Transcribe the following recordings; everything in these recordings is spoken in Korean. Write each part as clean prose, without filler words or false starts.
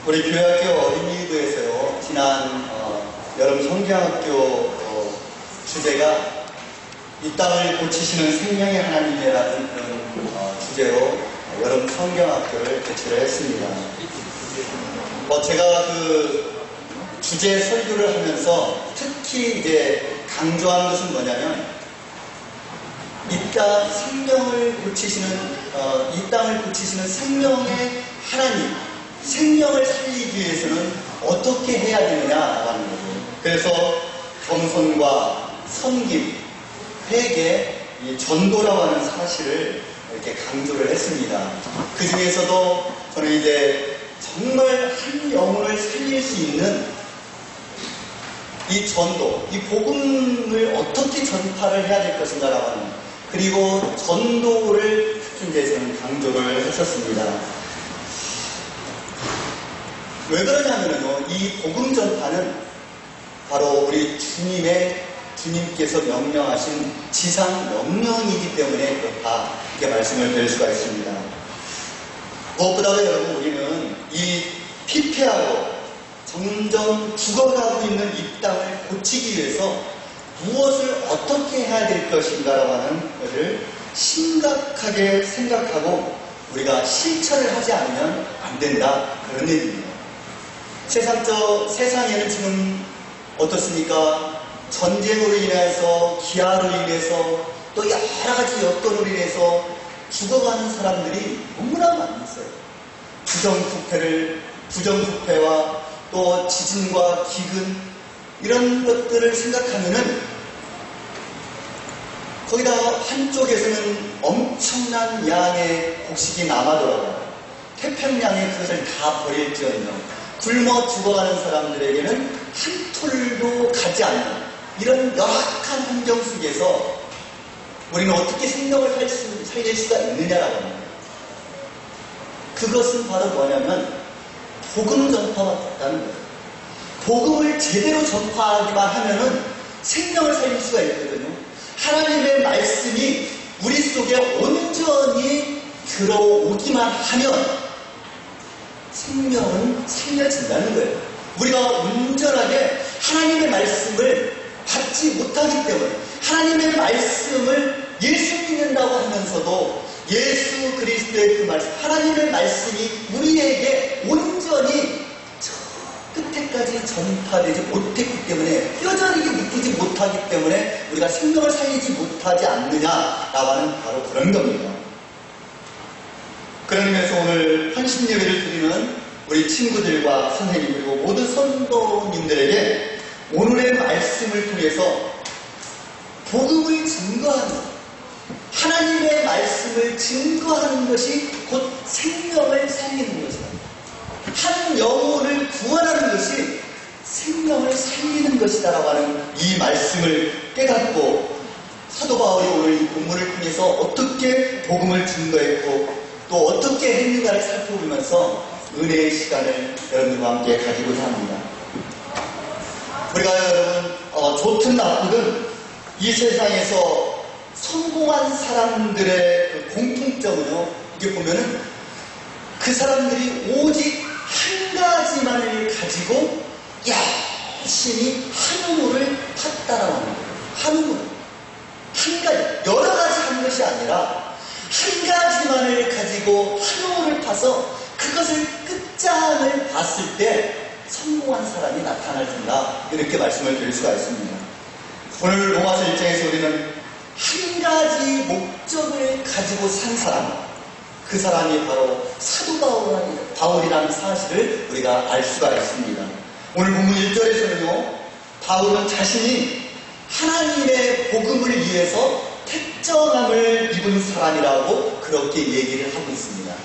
우리 교회학교 어린이부에서요, 지난 여름 성경학교 주제가 이 땅을 고치시는 생명의 하나님이라는 그런 주제로 여름 성경학교를 개최를 했습니다. 제가 그 주제 설교를 하면서 특히 이제 강조하는 것은 뭐냐면, 이 땅 생명을 고치시는 이 땅을 고치시는 생명의 하나님, 생명을 살리기 위해서는 어떻게 해야 되느냐라는 거죠. 그래서 겸손과 섬김, 회개, 이 전도라고 하는 사실을 이렇게 강조를 했습니다. 그 중에서도 저는 이제 정말 한 영혼을 살릴 수 있는 이 전도, 이 복음을 어떻게 전파를 해야 될 것인가라고 하는, 그리고 전도를 특히 이제 저는 강조를 했었습니다. 왜 그러냐면요, 이 복음 전파는 바로 우리 주님께서 명령하신 지상 명령이기 때문에 그렇다, 이렇게 말씀을 드릴 수가 있습니다. 무엇보다도 여러분, 우리는 이 피폐하고 점점 죽어가고 있는 이 땅을 고치기 위해서 무엇을 어떻게 해야 될 것인가라고 하는 것을 심각하게 생각하고 우리가 실천을 하지 않으면 안 된다, 그런 얘기입니다. 세상에는 지금 어떻습니까? 전쟁으로 인해서, 기아로 인해서, 또 여러 가지 여건으로 인해서 죽어가는 사람들이 너무나 많이 있어요. 부정부패와 또 지진과 기근, 이런 것들을 생각하면은 거기다 한쪽에서는 엄청난 양의 곡식이 남아돌아가요. 태평양에 그것을 다 버릴지언정 굶어 죽어가는 사람들에게는 한 톨도 가지 않는 이런 열악한 환경 속에서 우리는 어떻게 생명을 살릴 수가 있느냐라고 합니다. 그것은 바로 뭐냐면 복음 전파가 같다는 거예요. 복음을 제대로 전파하기만 하면은 생명을 살릴 수가 있거든요. 하나님의 말씀이 우리 속에 온전히 들어오기만 하면 생명은 살려진다는 거예요. 우리가 온전하게 하나님의 말씀을 받지 못하기 때문에, 하나님의 말씀을 예수 믿는다고 하면서도 예수 그리스도의 그 말씀, 하나님의 말씀이 우리에게 온전히 저 끝에까지 전파되지 못했기 때문에, 뼈저리게 믿기지 못하기 때문에 우리가 생명을 살리지 못하지 않느냐라고 하는 바로 그런 겁니다. 그런 의미에서 오늘 헌신 예배를 드리는 우리 친구들과 선생님, 그리고 모든 성도님들에게 오늘의 말씀을 통해서 복음을 증거하는, 하나님의 말씀을 증거하는 것이 곧 생명을 살리는 것이다. 한 영혼을 구원하는 것이 생명을 살리는 것이다라고 하는 이 말씀을 깨닫고, 사도 바울이 오늘 이 본문을 통해서 어떻게 복음을 증거했고 또 어떻게 했는가를 살펴보면서 은혜의 시간을 여러분들과 함께 가지고자 합니다. 우리가 여러분 좋든 나쁘든 이 세상에서 성공한 사람들의 그 공통점은요, 이게 보면은 그 사람들이 오직 한 가지만을 가지고 열심히 한 우물을 팠다라고 하는 거예요. 한 우물, 한 가지, 여러 가지 한 것이 아니라 한 가지만을 가지고 한 우물을 파서 그것을 끝장을 봤을 때 성공한 사람이 나타날 텐다, 이렇게 말씀을 드릴 수가 있습니다. 오늘 로마서 1장에서 우리는 한 가지 목적을 가지고 산 사람, 그 사람이 바로 사도 바울이라는 사실을 우리가 알 수가 있습니다. 오늘 본문 1절에서는요, 바울은 자신이 하나님의 복음을 위해서 택정함을 입은 사람이라고 그렇게 얘기를 하고 있습니다.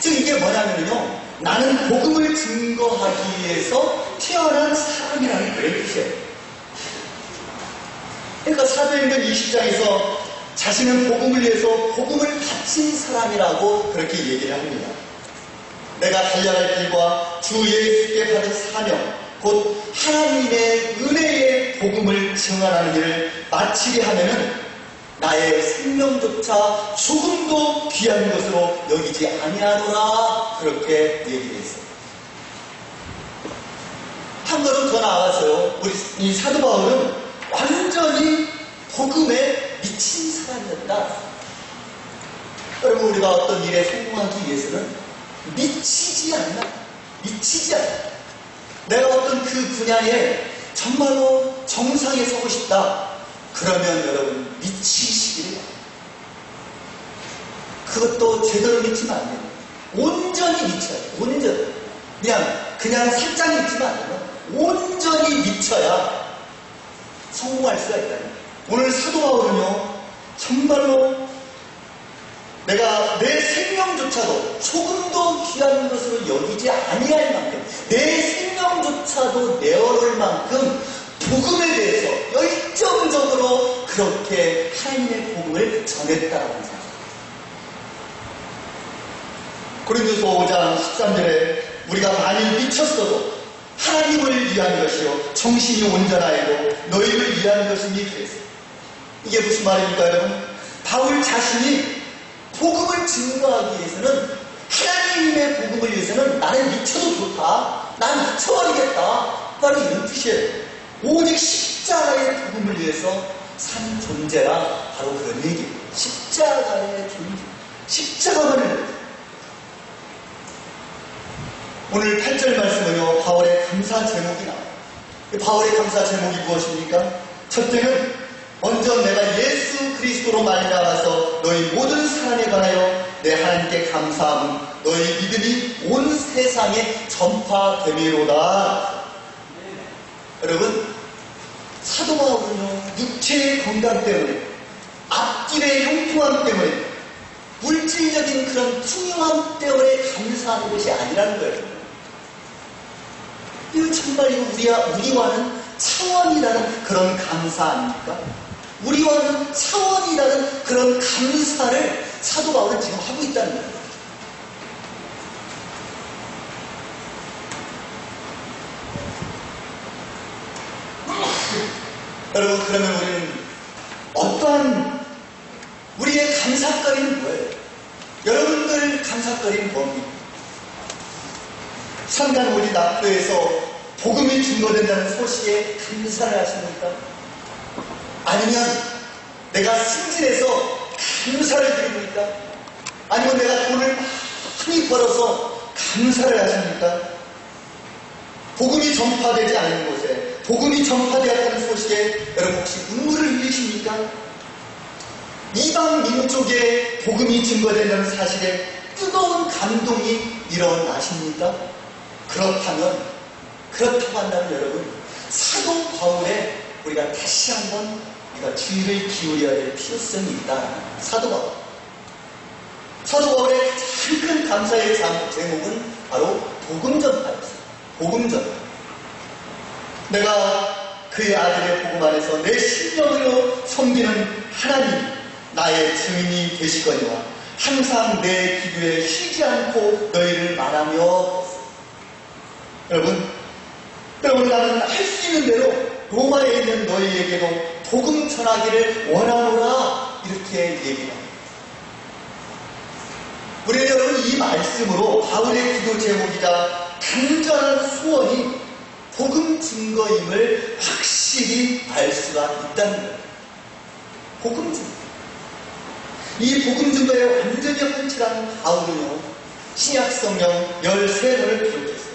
즉 이게 뭐냐면요, 나는 복음을 증거하기 위해서 태어난 사람이라는 그런 뜻이에요. 그러니까 사도행전 20장에서 자신은 복음을 위해서 복음을 바친 사람이라고 그렇게 얘기를 합니다. 내가 달려갈 길과 주 예수께 받은 사명, 곧 하나님의 은혜의 복음을 증언하는 일을 마치게 하면은 나의 생명조차 조금도 귀한 것으로 여기지 아니하노라. 그렇게 얘기했어요. 한 걸음 더 나아가서요, 우리 이 사도 바울은 완전히 복음에 미친 사람이었다. 여러분, 우리가 어떤 일에 성공하기 위해서는 미치지 않나? 미치지 않나? 내가 어떤 그 분야에 정말로 정상에 서고 싶다. 그러면 여러분, 미치시기를 바랍니다. 그것도 제대로 미치면 안 돼요. 온전히 미쳐야 돼요. 온전히. 그냥 살짝 미치면 안 돼요. 온전히 미쳐야 성공할 수가 있다. 오늘 사도 바울은요, 정말로 내가 내 생명조차도 조금도 귀한 것으로 여기지 아니할 만큼, 내 생명조차도 내어놓을 만큼 복음에 대해서 열정적으로 그렇게 하나님의 복음을 전했다라고 생각합니다. 고린도서 5장 13절에 우리가 많이 미쳤어도 하나님을 위한 것이요 정신이 온전하여도 너희를 위한 것이니 그랬어요. 이게 무슨 말입니까, 여러분? 바울 자신이 복음을 증거하기 위해서는, 하나님의 복음을 위해서는 나는 미쳐도 좋다, 난 미쳐버리겠다, 바로 이런 뜻이에요. 오직 십자가의 복음을 위해서 산 존재라, 바로 그런 얘기예요. 십자가의 존재, 십자가만을. 오늘 8절 말씀은요, 바울의 감사 제목이 나와요. 바울의 감사 제목이 무엇입니까? 첫째는 먼저 내가 예수 그리스도로 말미암아서 너희 모든 사람에 관하여 내 하나님께 감사함은 너희 믿음이 온 세상에 전파됨이로다. 여러분, 사도 바울은요, 육체의 건강 때문에, 앞길의 형통함 때문에, 물질적인 그런 풍요함 때문에 감사하는 것이 아니라는 거예요. 이거 정말 우리와는 차원이라는 그런 감사 아닙니까? 우리와는 차원이라는 그런 감사를 사도 바울은 지금 하고 있다는 거예요. 여러분, 그러면 우리는 어떠한 우리의 감사거리는 뭐예요? 여러분들 감사거리는 뭡니까? 산간오리 낙도에서 복음이 증거된다는 소식에 감사를 하십니까? 아니면 내가 승진해서 감사를 드리고 있다? 아니면 내가 돈을 많이 벌어서 감사를 하십니까? 복음이 전파되지 않는 곳에, 복음이 전파되었다는 소식에 여러분 혹시 눈물을 흘리십니까? 이방 민족의 복음이 증거된다는 사실에 뜨거운 감동이 일어나십니까? 그렇다고 한다면 여러분, 사도 바울에 우리가 다시 한번 우리가 주의를 기울여야 될 필요성이 있다. 사도 바울의 가장 큰 감사의 제목은 바로 복음 전파였어요. 복음 전파. 내가 그의 아들의 복음 안에서 내 심령으로 섬기는 하나님, 나의 증인이 되시거니와 항상 내 기도에 쉬지 않고 너희를 말하며. 여러분 나는 할 수 있는 대로 로마에 있는 너희에게도 복음 전하기를 원하노라, 이렇게 얘기합니다. 우리 여러분, 이 말씀으로 바울의 기도 제목이자 간절한 소원이 복음 증거임을 확실히 알 수가 있다는 거예요. 복음 증거. 이 복음 증거에 완전히 헌칠한 바울은요, 신약 성경 13권을 기록했어요.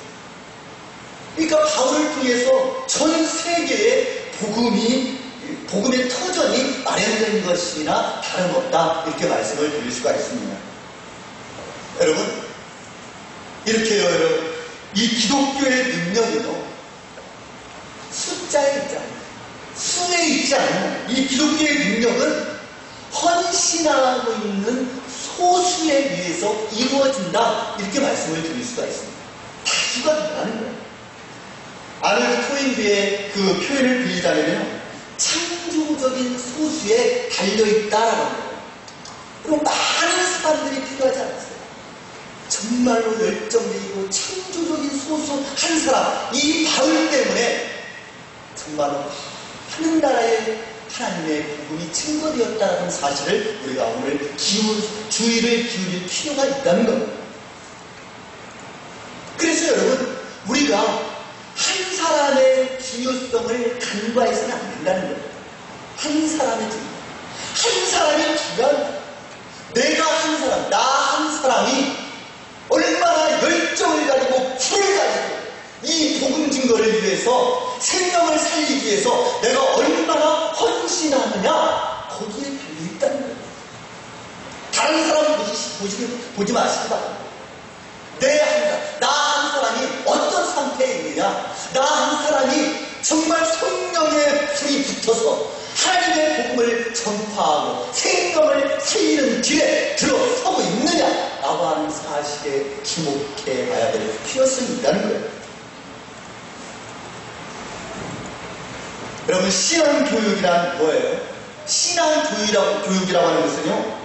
그러니까 바울을 통해서 전 세계에 복음의 터전이 마련된 것이나 다름없다, 이렇게 말씀을 드릴 수가 있습니다. 여러분, 이렇게요, 여러분, 이 기독교의 능력은요, 숫자에 있지 않아요. 수에 있지 않아요. 이 기독교의 능력은 헌신하고 있는 소수에 의해서 이루어진다, 이렇게 말씀을 드릴 수가 있습니다. 다수가 된다는 거예요. 아놀드 토인비의 그 표현을 빌리자면요, 창조적인 소수에 달려있다라는 거예요. 그리고 많은 사람들이 필요하지 않았어요. 정말로 열정적이고 창조적인 소수 한 사람, 이 바울 때문에 정말로 하늘나라에 하나님의 복음이 증거되었다는 사실을 우리가 오늘 주의를 기울일 필요가 있다는 겁니다. 그래서 여러분, 우리가 한 사람의 중요성을 간과해서는 안 된다는 거예요. 한 사람의 중요성. 한 사람이 중요한, 내가 한 사람, 나 한 사람이 얼마나 열정을 가지고 불을 가지고 이 복음 증거를 위해서, 생명을 살리기 위해서 내가 얼마나 헌신하느냐, 거기에 달려있다는 거예요. 다른 사람 보지 마시기 바랍니다. 나 한 사람이 어떤 상태에 있느냐, 나 한 사람이 정말 성령의 불이 붙어서 하나님의 복음을 전파하고 생명을 살리는 길에 들어서고 있느냐라고 하는 사실에 주목해 봐야 될 필요성이 있다는 거예요. 여러분, 신앙교육이란 뭐예요? 신앙교육이라고 하는 것은요,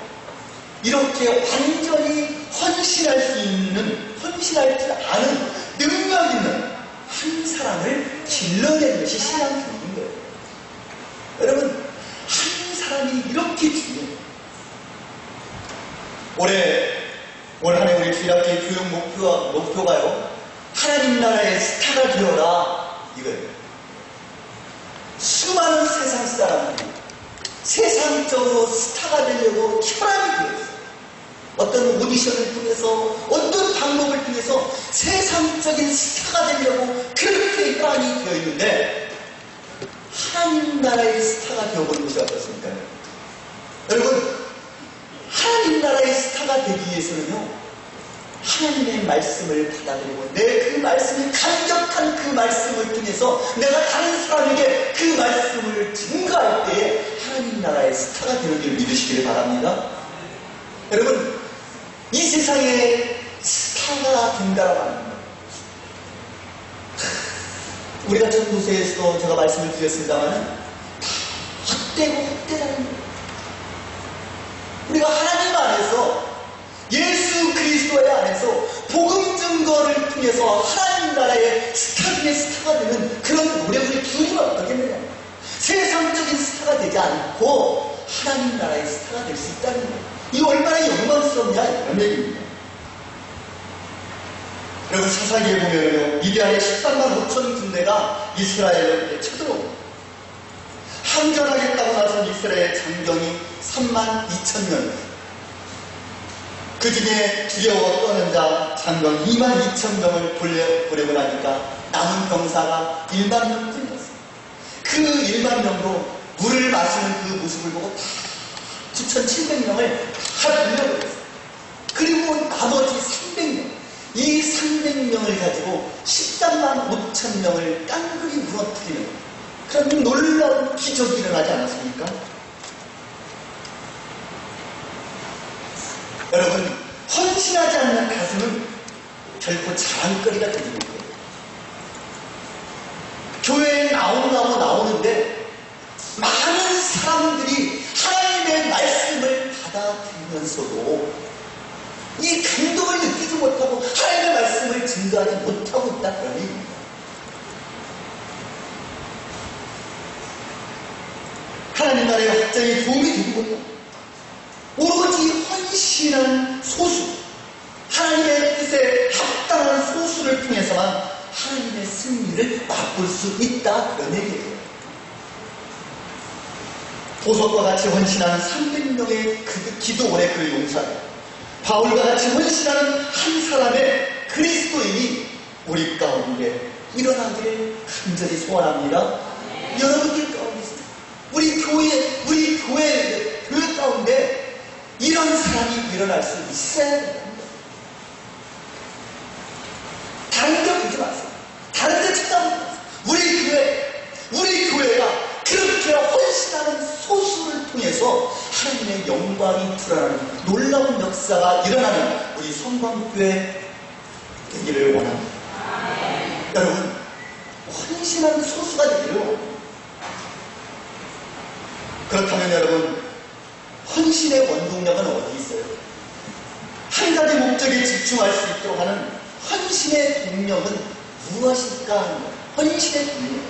이렇게 완전히 헌신할 줄 아는 능력 있는 한 사람을 길러내는 것이 신앙교육인 거예요. 여러분, 한 사람이 이렇게 중요해요. 올 한 해 우리 주일학교의 교육 목표가요, 하나님 나라의 스타가 되어라, 이거예요. 수많은 세상 사람들이 세상적으로 스타가 되려고 혈안이 되어 있어요. 어떤 오디션을 통해서, 어떤 방법을 통해서 세상적인 스타가 되려고 그렇게 혈안이 되어 있는데, 하나님 나라의 스타가 되어보는 것이 어떻습니까? 여러분, 하나님 나라의 스타가 되기 위해서는요, 하나님의 말씀을 받아들이고 내 그 말씀이 간격한 그 말씀을 통해서 내가 다른 사람에게 그 말씀을 증거할 때에 하나님 나라의 스타가 되는 줄 믿으시기를 바랍니다. 여러분, 이 세상에 스타가 된다라고 하는 것, 우리가 전도서에서도 제가 말씀을 드렸습니다만 헛되라는 거예요. 우리가 하나님 안에서, 예수 그리스도의 안에서 복음 증거를 통해서 하나님 나라의 스타 중의 스타가 되는 그런 노력을 기울이면 어떻겠느냐. 세상적인 스타가 되지 않고 하나님 나라의 스타가 될 수 있다는 거예요. 이 얼마나 영광스럽냐, 이런 얘기입니다. 여러분, 사사기에 보면요, 미디안의 13만 5천 군대가 이스라엘에 쳐들어옵니다. 항전하겠다고 나선 이스라엘 장병이 3만 2천 명, 그 중에 두려워 떠는 자 장병 2만 2천 명을 보내고 나니까 남은 병사가 1만 명뿐이었어요. 그 1만 명도 물을 마시는 그 모습을 보고 다 9,700명을 다 불려버렸어요. 그리고 나머지 300명, 이 300명을 가지고 13만 5천 명을 깡그리 무너뜨리는 그런 놀라운 기적이 일어나지 않았습니까? 여러분, 헌신하지 않는 가슴은 결코 자랑거리가 되는 거예요. 교회에 나오는데 많은 사람들이 하나님의 말씀을 받아들이면서도 이 감동을 느끼지 못하고 하나님의 말씀을 증거하지 못하고 있다, 그런 얘기입니다. 하나님 나라의 확장에 도움이 되고 있다. 오로지 헌신한 소수, 하나님의 뜻에 합당한 소수를 통해서만 하나님의 승리를 맛볼 수 있다, 그런 얘기예요. 보석과 같이 헌신하는 300명의 그 기도원의 그 용사, 바울과 같이 헌신하는 한 사람의 그리스도인이 우리 가운데 일어나기를 간절히 소원합니다. 여러분들 가운데 있습니다. 우리 교회 가운데 이런 사람이 일어날 수 있어야 됩니다. 다른 데 보지 마세요. 다른 데 찾아보지 마세요. 우리 교회가 그렇게 헌신하는 소수를 통해서 하나님의 영광이 드러나는 놀라운 역사가 일어나는 우리 성광교회 되기를 원합니다. 여러분, 헌신하는 소수가 되기를 원합니다. 그렇다면 여러분, 헌신의 원동력은 어디 있어요? 한 가지 목적에 집중할 수 있도록 하는 헌신의 동력은 무엇일까 하는 거예요. 헌신의 동력.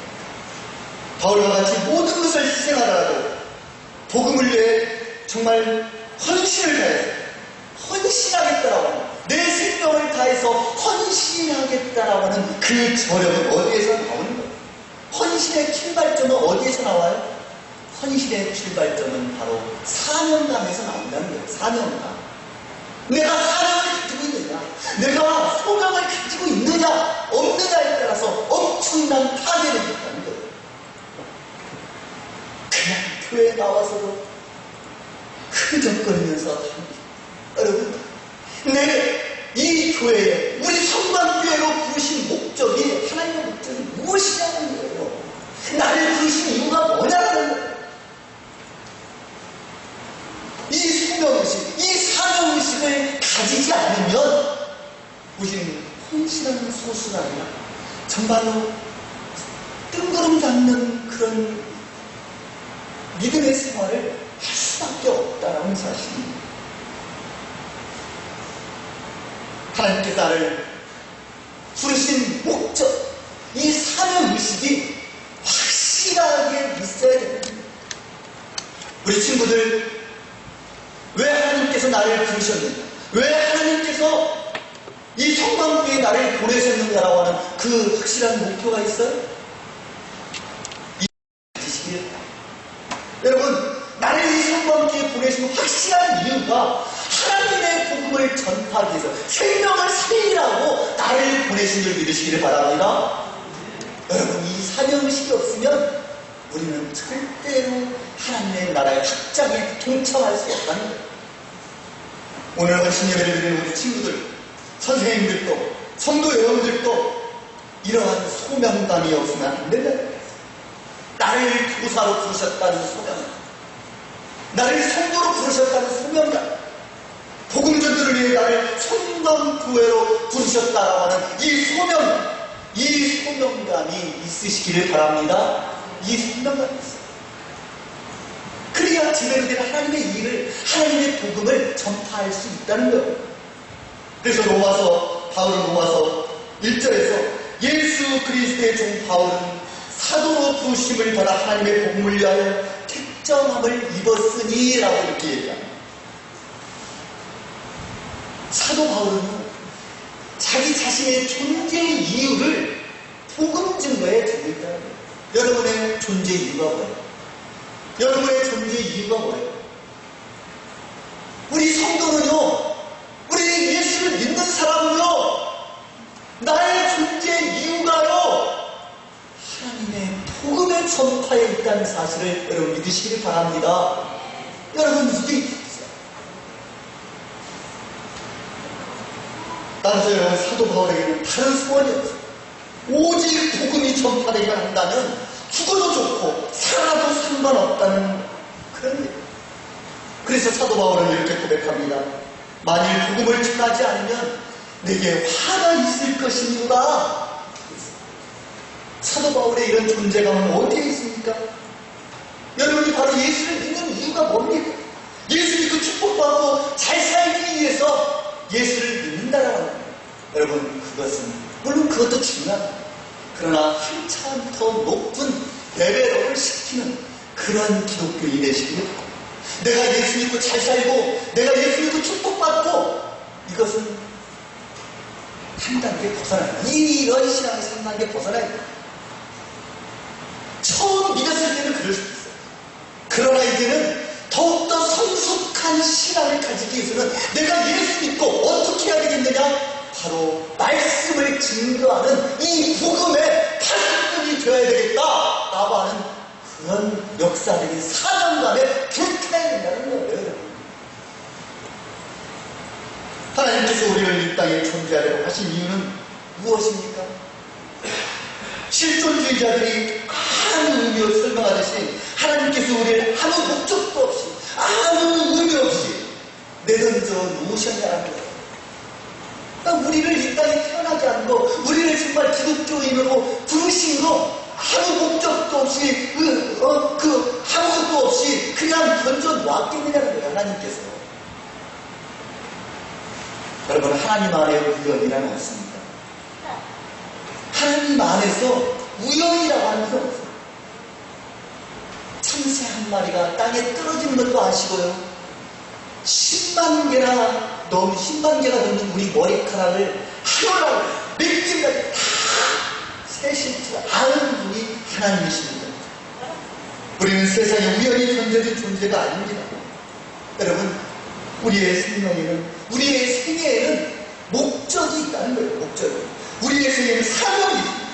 바울과 같이 모든 것을 희생하더라도 복음을 위해 정말 헌신을 다해서 헌신하겠다라고 하는, 내 생명을 다해서 헌신하겠다라고 하는 그 저력은 어디에서 나오는 거예요? 헌신의 출발점은 어디에서 나와요? 헌신의 출발점은 바로 사명감에서 나온다는 거예요. 사명감. 내가 사명을 가지고 있느냐, 내가 소명을 가지고 있느냐 없느냐에 따라서 엄청난 파괴를 있다는 거예요. 그냥 교회에 나와서도 흐적거리면서 여러분, 이 교회에, 우리 성관교회로 부르신 목적이, 하나님의 목적이 무엇이냐는 거예요. 나를 부르신 이유가 뭐냐는 거예요. 이 소명의식, 이 사명의식을 가지지 않으면 우리는 헌신하는 소수가 아니라 정말로 뜬구름 잡는 그런 믿음의 생활을 할 수밖에 없다는 사실입니다. 하나님께서 나를 부르신 목적, 이 사명의식이 확실하게 있어야 됩니다. 우리 친구들, 왜 하나님께서 나를 부르셨는가? 왜 하나님께서 이 성광교회에 나를 보내셨는가라고 하는 그 확실한 목표가 있어요? 가지시길 바랍니다. 여러분, 나를 이 성광교회에 보내신 확실한 이유가 하나님의 복음을 전파하기 위해서 생명을 살리라고 나를 보내신 줄 믿으시기를 바랍니다. 여러분, 이 사명의식이 없으면 우리는 절대로 하나님의 나라의 확장에 동참할 수 없다는 거예요. 오늘 헌신 예배를 드리는 우리 친구들, 선생님들도, 성도 여러분들도 이러한 소명감이 없으면 안 된다는 거예요. 나를 교사로 부르셨다는 소명감, 나를 성도로 부르셨다는 소명감, 복음전도를 위해 나를 성동교회로 부르셨다라고 하는 이 소명감, 이 소명감이 있으시기를 바랍니다. 이 소명감이 있어요. 그래야 제대로 된 하나님의 일을, 하나님의 복음을 전파할 수 있다는 거예요. 그래서 바울은 로마서 1절에서 예수 그리스도의 종 바울은 사도로 부르심을 받아 하나님의 복음을 위하여 택정함을 입었으니 라고 이렇게 얘기합니다. 사도 바울은 자기 자신의 존재의 이유를 복음 증거에 두고 있다는 거예요. 여러분의 존재 이유가 뭐예요? 여러분의 존재 이유가 뭐예요? 우리 성도는요, 우리 예수를 믿는 사람은요, 나의 존재 이유가요, 하나님의 복음의 전파에 있다는 사실을 여러분 믿으시길 바랍니다. 여러분 이게 있어요. 따라서 여러분, 사도 바울에게는 다른 소원이 없어요. 오직 복음이 전파되기만 한다면 죽어도 좋고 살아도 상관없다는 그런 일. 그래서 사도 바울은 이렇게 고백합니다. 만일 복음을 전하지 않으면 내게 화가 있을 것입니다. 사도 바울의 이런 존재감은 어디에 있습니까? 여러분이 바로 예수를 믿는 이유가 뭡니까? 예수 믿고 축복받고 잘 살기 위해서 예수를 믿는다라는 거예요. 여러분, 그것은 물론 그것도 중요합니다. 그러나 한참 더 높은 레벨업을 시키는 그런 기독교인이 되시길 바랍니다. 내가 예수 믿고 잘 살고 내가 예수 믿고 축복받고, 이것은 한 단계 벗어나야 돼. 이런 신앙에서 한 단계 벗어나야 돼. 처음 믿었을 때는 그럴 수 있어요. 그러나 이제는 더욱더 성숙한 신앙을 가지기 위해서는 내가 예수 믿고 어떻게 해야 되겠느냐? 바로 말씀을 증거하는 이 복음의 파수꾼이 되어야 되겠다 라고 하는 그런 역사적인 사명감에 불타야 된다는 거예요. 하나님께서 우리를 이 땅에 존재하려고 하신 이유는 무엇입니까? 실존주의자들이 아무 의미 없이 설명하듯이 하나님께서 우리를 아무 목적도 없이 아무 의미 없이 내던져 놓으셨다는 거예요. 그러니까 우리를 이 땅에 태어나게 한 거, 우리를 정말 기독교인으로 부르신 거 아무 목적도 없이 아무것도 없이 그냥 던져 놨겠느냐는 거예요. 하나님께서. 여러분, 하나님 안에 우연이란 없습니다. 하나님 안에서 우연이라고 하는 게 없어요. 한 새 한 마리가 땅에 떨어지는 것도 아시고요. 10만 개나 넘는 우리 머리카락을 하나로 몇 개까지 다 세실 줄 아는 분이 하나님이십니다. 우리는 세상에 우연히 던져진 존재가 아닙니다. 여러분, 우리의 생명에는, 우리의 생애에는 목적이 있다는 거예요. 목적이. 우리의 생애에는 사명이 있습니다.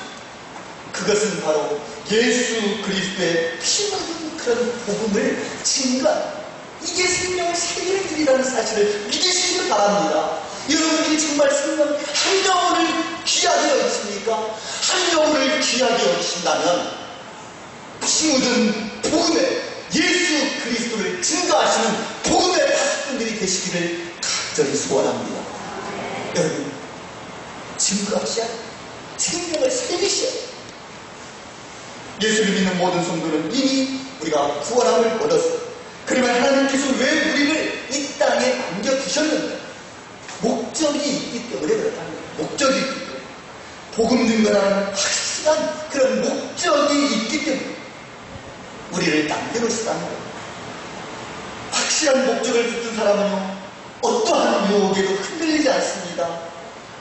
그것은 바로 예수 그리스도의 피 묻은 그런 복음을 증거하는, 이게 생명을 살리는 길이라는 사실을 믿으시길 바랍니다. 여러분들이 정말 생명 한 영혼을 귀하게 여기십니까? 한 영혼을 귀하게 여기신다면 피 묻은 복음의 예수 그리스도를 증거하시는 복음의 파수꾼들이 되시기를 간절히 소원합니다. 여러분, 증거하셔야, 생명을 살리셔야. 예수를 믿는 모든 성도는 이미 우리가 구원함을 얻었어요. 그러면 하나님께서 왜 우리를 이 땅에 남겨두셨는가? 목적이 있기 때문에 그렇다는 거예요. 목적이 있기 때문에. 복음 증거라는 확실한 그런 목적이 있기 때문에 우리를 남겨놓으시다는 거예요. 확실한 목적을 붙든 사람은요, 어떠한 유혹에도 흔들리지 않습니다.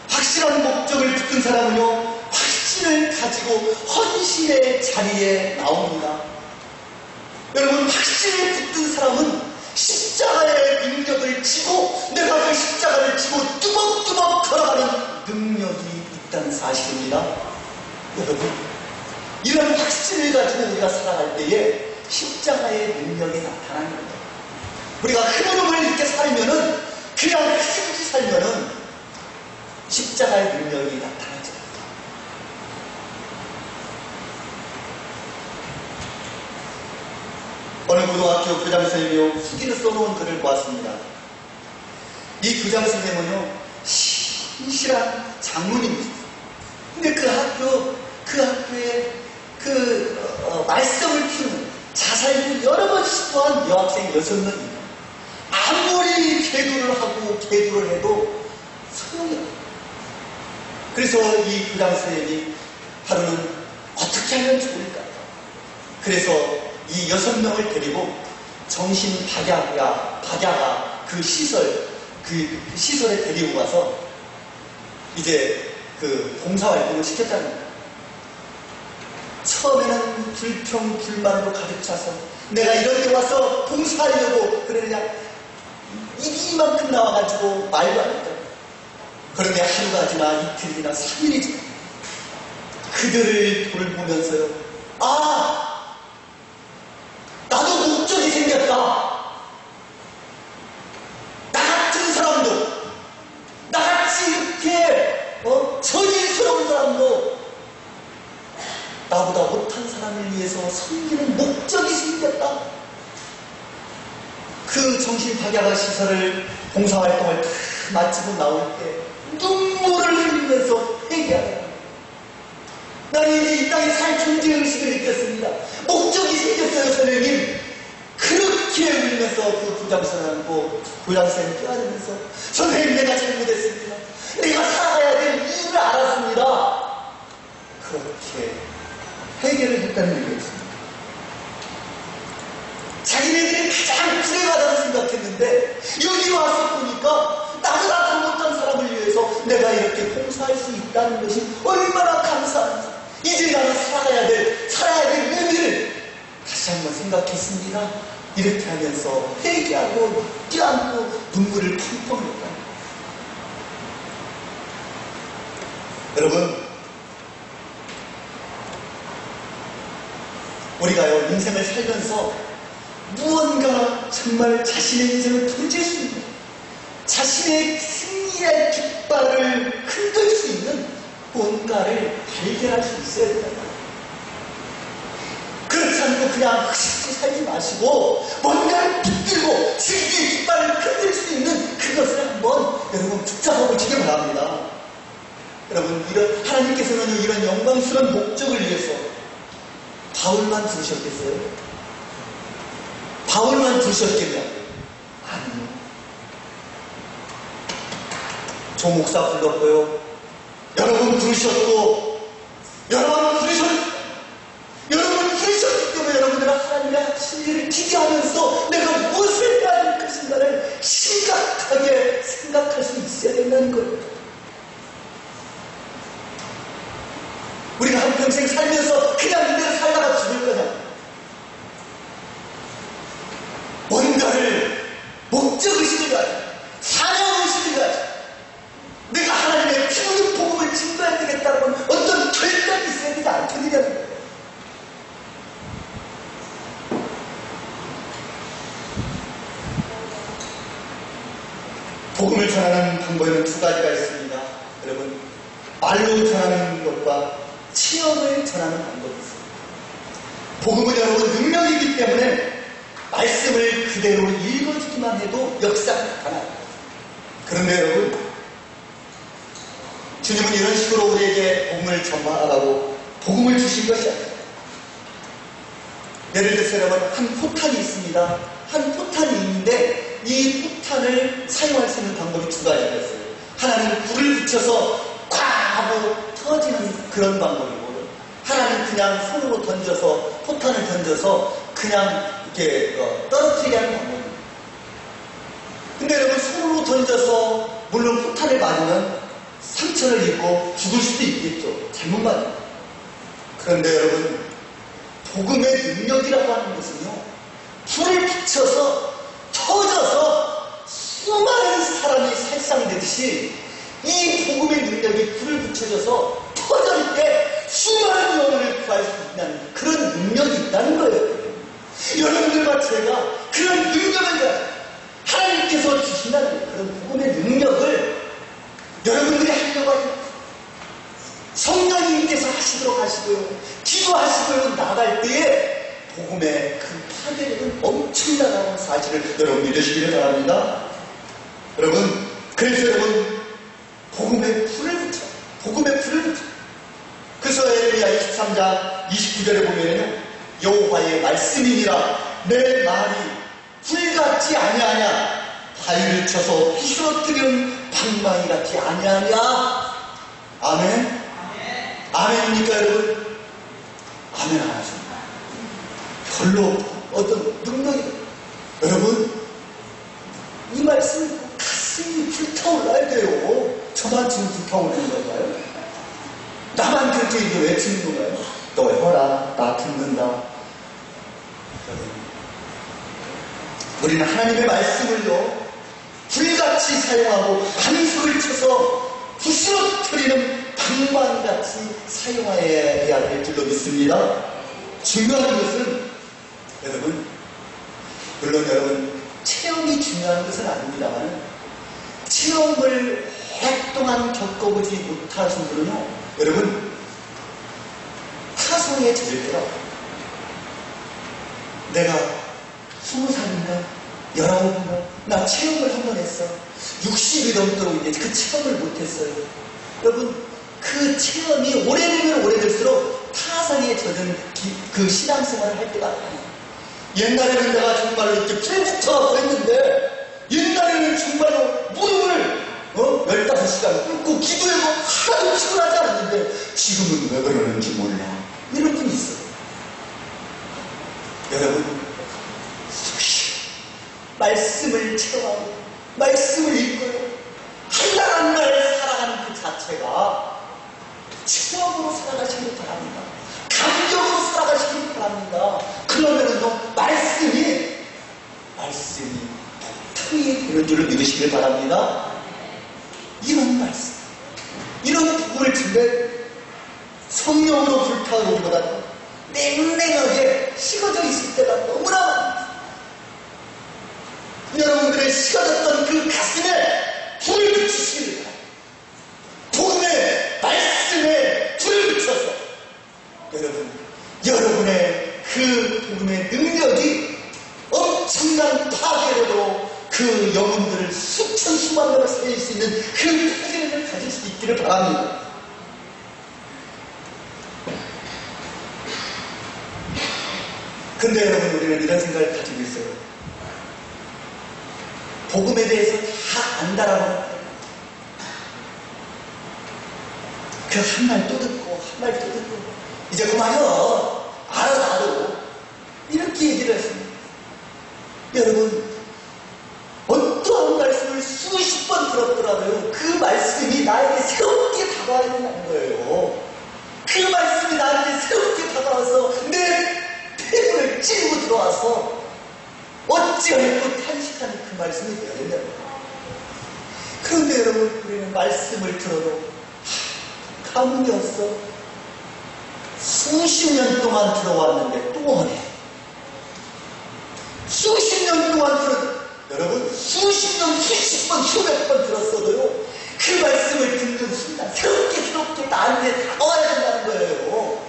확실한 목적을 붙든 사람은요, 확신을 가지고 헌신의 자리에 나옵니다. 여러분, 확신을 붙든 사람은 십자가의 능력을 지고, 내가 그 십자가를 지고 뚜벅뚜벅 걸어가는 능력이 있다는 사실입니다. 여러분, 이런 확신을 가지고 우리가 살아갈 때에 십자가의 능력이 나타나는 겁니다. 우리가 흐름을 이렇게 살면은, 그냥 흐름없이 살면은 십자가의 능력이 나타나죠. 어느 고등학교 교장선생님이 후기를 써놓은 글을 보았습니다. 이 교장선생님은요, 신실한 장로님입니다. 근데 그 학교에 말썽을 피우는, 자살을 여러 번 시도한 여학생 6명입니다. 아무리 계도를 해도 소용이 없어요. 그래서 이 교장선생님이 하루는 어떻게 하면 좋을까요? 그래서 이 6명을 데리고 정신박야가 그 시설에 데리고 가서 이제 그 봉사활동을 시켰다는 거예요. 처음에는 불평, 불만으로 가득 차서 내가 이런 데 와서 봉사하려고 그러느냐, 입이 이만큼 나와가지고 말도 안 했다. 그런데 하루가 지나 이틀이나 3일이 지나 그들을 돌보면서요, 나도 목적이 생겼다. 나 같은 사람도, 나같이 이렇게 전인스러운 사람도 나보다 못한 사람을 위해서 섬기는 목적이 생겼다. 그 정신박야가 시설을, 봉사활동을 다 마치고 나올 때 눈물을 흘리면서 회개하라. 나는 이제 이 땅에 살 존재의식을 느꼈습니다. 목적이 생겼어요, 선생님. 그렇게 울면서 그 교장선생님 껴안으면서, 선생님, 내가 잘못했습니다. 내가 살아가야 될 이유를 알았습니다. 그렇게 해결을 했다는 얘기였습니다. 자기네들이 가장 불행하다고 생각했는데 여기 와서 보니까 나보다 더 못한 사람을 위해서 내가 이렇게 봉사할 수 있다는 것이 얼마나 감사한지, 이제 나는 살아야 될 의미를 다시 한번 생각했습니다. 이렇게 하면서 회개하고 껴안고 눈물을 펑펑 흘렸다. 여러분, 우리가요, 인생을 살면서 무언가 정말 자신의 인생을 돌릴 수 있는, 자신의 승리의 깃발을 흔들 수 있는 뭔가를 발견할 수 있어야 된다. 그렇지 않고 그냥 흐릿히 살지 마시고 뭔가를 붙들고 승리의 깃발을 흔들 수 있는 그것을 한번 여러분 붙잡아 보시기 바랍니다. 여러분, 하나님께서는 이런 영광스러운 목적을 위해서 바울만 부르셨겠어요? 바울만 부르셨겠냐? 아니요. 조 목사 불렀고요. 여러분 부르셨고, 여러분 부르셨기 때문에 여러분들은 하나님의 확신이 어떻게 하면서 내가 무엇을 해야 될 것인가를 심각하게 생각할 수 있어야 된다는 거예요. 우리가 한평생 살면서 그냥 이대로 살다가 죽을 거냐? 뭔가를 목적의식을 가지고 사명의식을 가지고 내가 하나님의 피우는 복음을 증거해야 되겠다는 어떤 결단이 있어야 되지 않겠느냐는 거예요. 복음을 전하는 방법에는 두 가지가 있습니다. 여러분, 말로 전하는 것과 체험을 전하는 방법이 있습니다. 복음은 여러분 능력이기 때문에 말씀을 그대로 읽어주기만 해도 역사가 나타납니다. 그런데 여러분, 주님은 이런 식으로 우리에게 복음을 전하라고 복음을 주신 것이 아닙니다. 예를 들어서 여러분, 한 포탄이 있습니다. 한 포탄이 있는데 이 포탄을 사용할 수 있는 방법이 두 가지가 있어요. 하나는 불을 붙여서 꽉 하고 터지는 그런 방법이고, 하나는 그냥 손으로 던져서, 포탄을 던져서 그냥 이렇게 떨어뜨리게 하는 방법입니다. 근데 여러분, 손으로 던져서 물론 포탄을 맞으면 상처를 입고 죽을 수도 있겠죠. 잘못 맞으면. 그런데 여러분, 복음의 능력이라고 하는 것은요, 불을 붙여서 터져서 수많은 사람이 살상되듯이 이 복음의 능력이 불을 붙여져서 터질 때 수많은 영혼을 구할 수 있다는 그런 능력이 있다는 거예요. 여러분들과 제가 그런 능력을 하나님께서 주신다는 그런 복음의 능력을 여러분들이 하려고 하죠. 성령님께서 하시도록 하시고요, 기도하시고요, 나갈 때에 복음의 그 파괴력은 엄청나다는 사실을 여러분 믿으시기를 바랍니다. 여러분, 그래서 여러분, 복음의 불을 붙여, 복음의 불을 붙여. 그래서 에레미야 23장 29절에 보면요, 여호와의 말씀이니라 내 말이 불같지 아니하냐, 바위를 쳐서 부스러뜨리는 방망이 같지 아니하냐. 아멘? 아멘입니까 여러분? 아멘 안 하십니까? 별로 어떤 능력이, 여러분, 이 말씀 가슴이 불타올라야 돼요. 저만 지금 불타오르는 건가요? 나만 그렇게 이거 외치는 건가요? 너 해라, 나 듣는다. 우리는 하나님의 말씀을요, 불같이 사용하고 반석을 쳐서 부스러뜨리는 방망이같이 사용해야 될 줄로 믿습니다. 중요한 것은 여러분, 물론 여러분 체험이 중요한 것은 아닙니다만, 체험을 오랫동안 겪어보지 못하신 분은요, 여러분 타성에 젖을 때요, 내가 20살인가 19인가 나 체험을 한 번 했어. 60이 넘도록 이제 그 체험을 못했어요. 여러분, 그 체험이 오래되면 오래될수록 타성에 젖은 그 신앙생활을 할 때가 아니에요. 옛날에는 내가 정말로 이렇게 풀붙어갖고 했는데, 옛날에는 정말로 무릎을 15시간 꿇고 기도해도 하나도 피곤하지 않았는데, 지금은 왜 그러는지 몰라. 이런 분이 있어요. 여러분, 말씀을 체험하고 말씀을 읽고요, 한 날 한 날 살아가는 그 자체가 체험으로 살아가시길 바랍니다. 감격으로 살아가시길 바랍니다. 그러면은요, 말씀이 통이 되는 줄을 믿으시길 바랍니다. 이런 말씀, 이런 복음을 듣는 성령으로 불타오르기보다 냉랭하게 식어져 있을 때가 너무나 많습니다. 여러분들의 식어졌던 그 가슴에 불을 붙이시길 바랍니다. 복음의 말씀에 불을 붙여서 여러분의 그 복음의 능력이 엄청난 파괴력으로 그 영혼들을 수천 수만 명을 살릴 수 있는 그 파괴력을 가질 수 있기를 바랍니다. 근데 여러분, 우리는 이런 생각을 가지고 있어요. 복음에 대해서 다 안다라고 그 한 말 또 듣고 한 말 또 듣고 이제 그만요, 알아 나도, 이렇게 얘기를 했습니다. 여러분, 어떠한 말씀을 수십 번 들었더라도요, 그 말씀이 나에게 새롭게 다가와 있는 거예요. 그 말씀이 나에게 새롭게 다가와서 내 폐부를 찌르고 들어와서 어찌하였고 탄식하는 그 말씀이 되어야 된다는 거예요. 그런데 여러분, 우리는 말씀을 들어도 감흥이 없어. 수십 년 동안 들어왔는데 또 오네. 수십 년 동안 여러분, 수십 년, 수십 번, 수백 번 들었어도요, 그 말씀을 듣는 순간 새롭게 나한테 다가와야 된다는 거예요.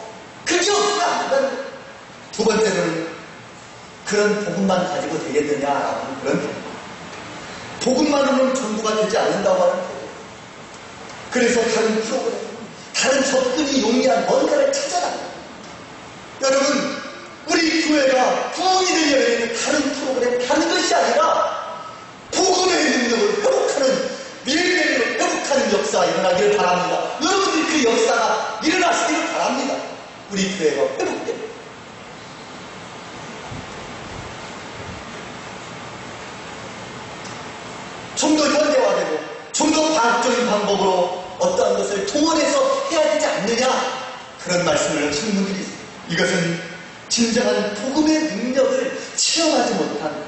그게 없으면 안 된다는 거예요. 두 번째로는 그런 복음만 가지고 되겠느냐라는 그런 복음만으로는 전부가 되지 않는다고 하는 거예요. 그래서 다른 프로그램, 다른 접근이 용이한 뭔가를 찾아라. 여러분, 우리 교회가 구원이 되려고 있는 다른 프로그램, 다른 것이 아니라 복음의 능력을 회복하는, 밀매로 회복하는 역사가 일어나기를 바랍니다. 여러분들 그 역사가 일어나시기를 바랍니다. 우리 교회가 회복됩니다. 좀 더 현대화되고 좀 더 과학적인 방법으로 어떠한 것을 동원해서 해야 되지 않느냐, 그런 말씀을 하시는 분들이 있어요. 이것은 진정한 복음의 능력을 체험하지 못한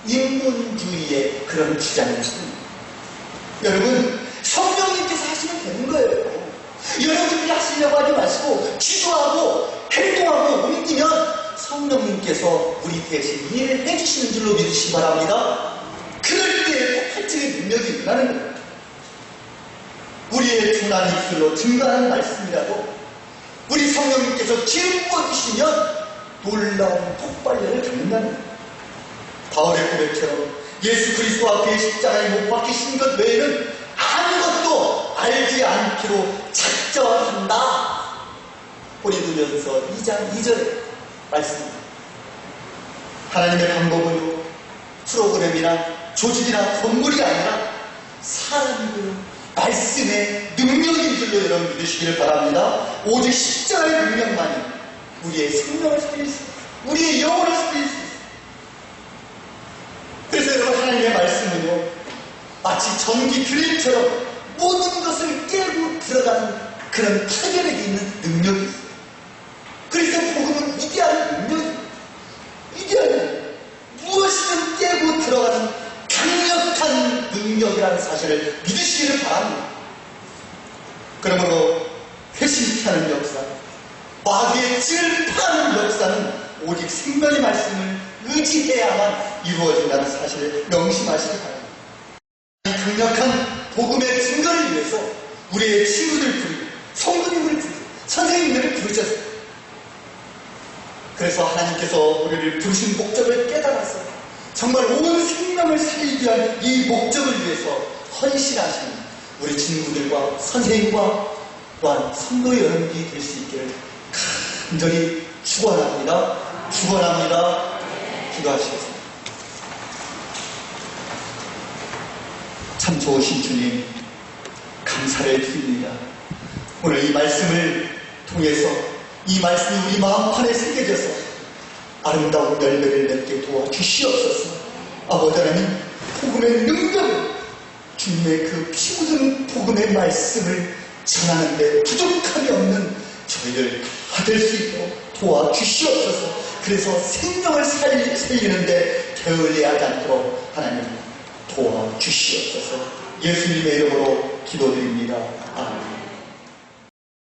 인본주의의 그런 주장이었습니다. 여러분, 성령님께서 하시면 되는 거예요. 여러분들이 하시려고 하지 마시고 기도하고 행동하고 옮기면 성령님께서 우리 대신 일을 해주시는 줄로 믿으시기 바랍니다. 그럴 때 폭발적인 능력이 일어나는 거예요. 우리의 둔한 입술로 증거하는 말씀이라도 우리 성령님께서 기름 부어주시면 놀라운 폭발력을 갖는다는 거예요. 바울의 고백처럼 예수 그리스도와 그의 십자가에 못 박히신 것 외에는 아무것도 알지 않기로 작정한다. 고린도전서 2장 2절에 말씀입니다. 하나님의 방법은요, 프로그램이나 조직이나 건물이 아니라 사람이고요, 말씀의 능력인 줄로 여러분 믿으시기를 바랍니다. 오직 십자가의 능력만이 우리의 생명을 살릴 수 있어요. 우리의 영혼을 살릴 수 있어요. 그래서 여러분, 하나님의 말씀은요, 마치 전기 드릴처럼 모든 것을 깨고 들어가는 그런 파괴력이 있는 능력이 있어요. 그래서 복음은 위대한 능력입니다. 위대한 능력. 무엇이든 깨고 들어가는 강력한 능력이라는 사실을 믿으시기를 바랍니다. 그러므로 회심케 하는 역사, 마귀의 찔을 파는 역사는 오직 생명의 말씀을 의지해야만 이루어진다는 사실을 명심하시기 바랍니다. 이 강력한 복음의 증거를 위해서 우리의 친구들 부르고 성도님을 부르고 선생님들을 부르셨어요. 그래서 하나님께서 우리를 부르신 목적을 깨달아서 정말 온 생명을 살리기 위한 이 목적을 위해서 헌신하신 우리 친구들과 선생님과 또한 성도 여러분이 될 수 있기를 간절히 축원합니다. 축원합니다. 기도하시겠습니다. 참 좋으신 주님, 감사를 드립니다. 오늘 이 말씀을 통해서 이 말씀이 우리 마음판에 새겨져서 아름다운 열매를 맺게 도와주시옵소서. 아버지 하나님, 복음의 능력, 주님의 그 피 묻은 복음의 말씀을 전하는데 부족함이 없는 저희를 받을 수 있도록 도와주시옵소서. 그래서 생명을 살리는데 게을리하지 않도록 하나님 도와주시옵소서. 예수님의 이름으로 기도드립니다.